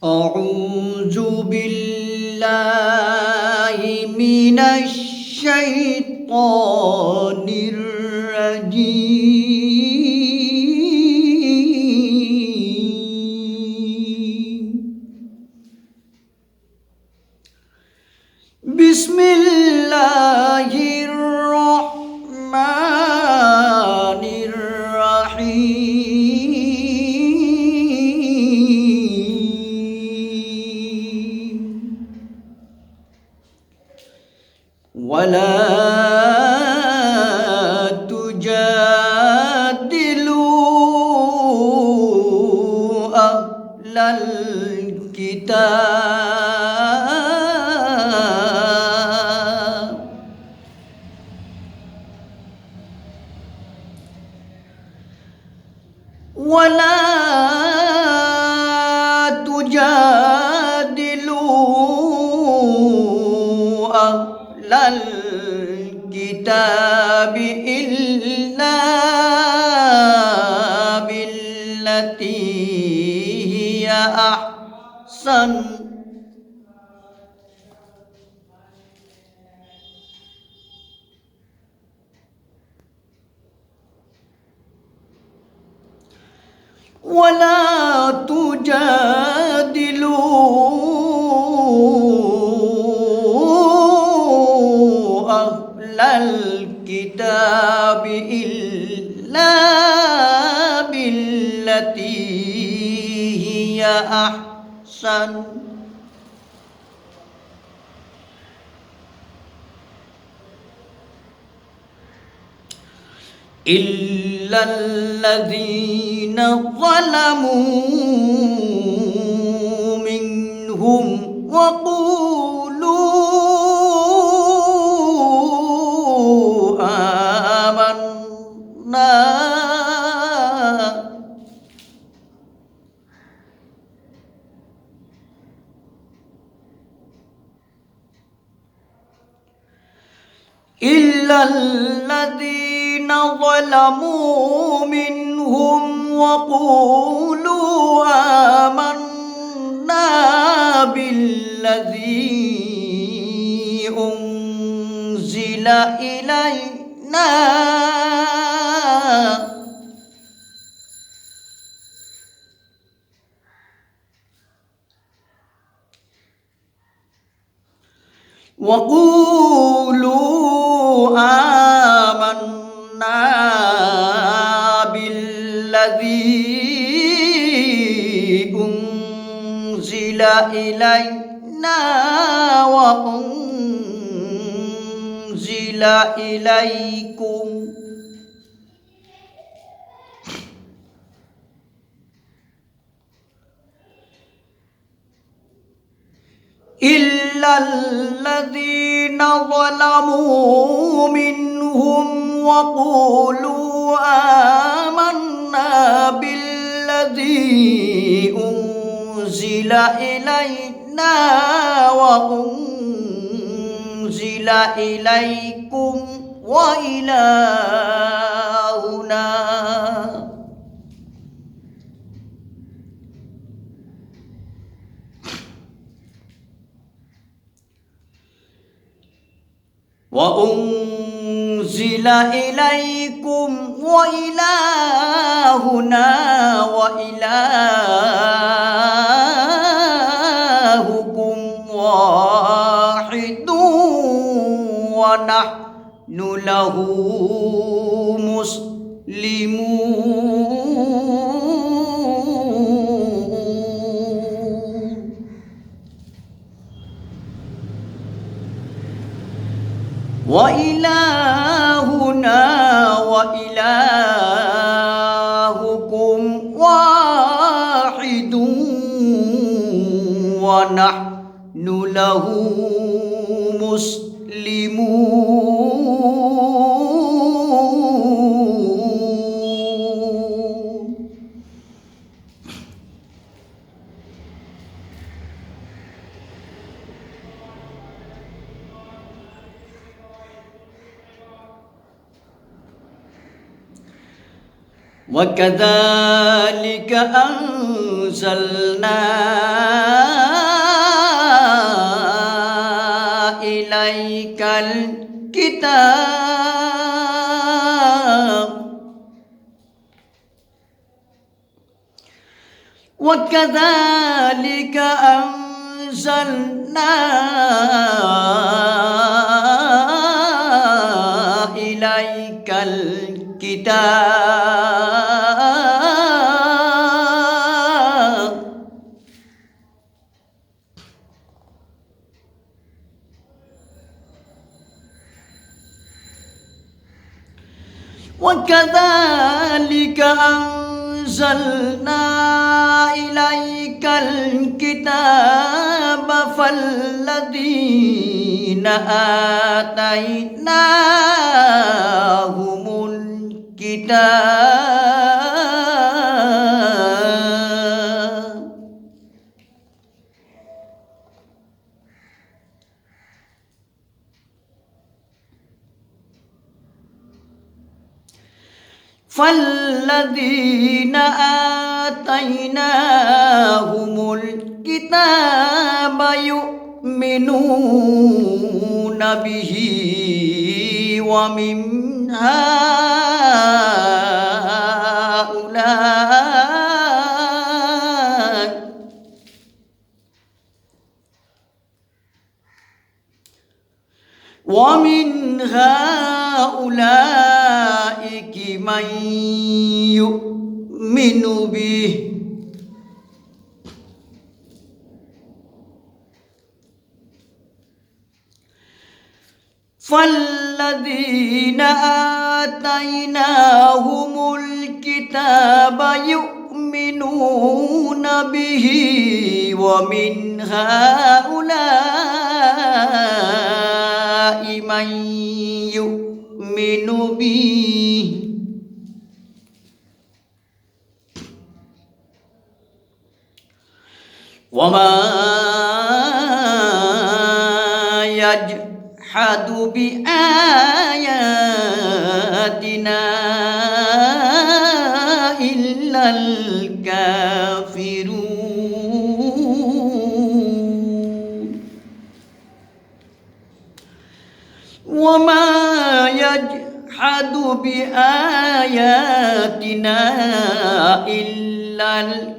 أعوذ بالله من الشيطان الرجيم بسم الله الرحمن الرحيم ولا تجادلوا أهل الكتاب ولا تجادلوا أهل الكتاب إلا بالتي هي أحسن ولا تجادلوا أهل الكتاب إلا بالتي هي أحسن إلا الذين ظلموا منهم وقولوا آمنا إلا الذين ظلموا منهم وقولوا آمنا بالذي أنزل إلينا وقولوا آمنا بالذي أنزل إلينا وأنزل إليكم إلا الذين ظلموا منهم وقولوا آمنا بالذي أنزل إلينا وأنزل إليكم وإلهنا وأنزل إليكم وإلهنا وإلهكم واحد ونحن له مسلمون وإلهنا وإلهكم واحد ونحن له مسلمون وكذلك أنزلنا إليك الكتاب وكذلك أنزلنا إليك الكتاب وكذلك أنزلنا إليك الكتاب فالذين آتيناهم الكتاب فالذين آتيناهم الكتاب يؤمنون به ومن هؤلاء من يؤمن به فالذين آتيناهم الكتاب يؤمنون به ومن هؤلاء من يؤمن به وما يجحد بآياتنا إلا الكافرون وما يجحد بآياتنا إلا الكافرون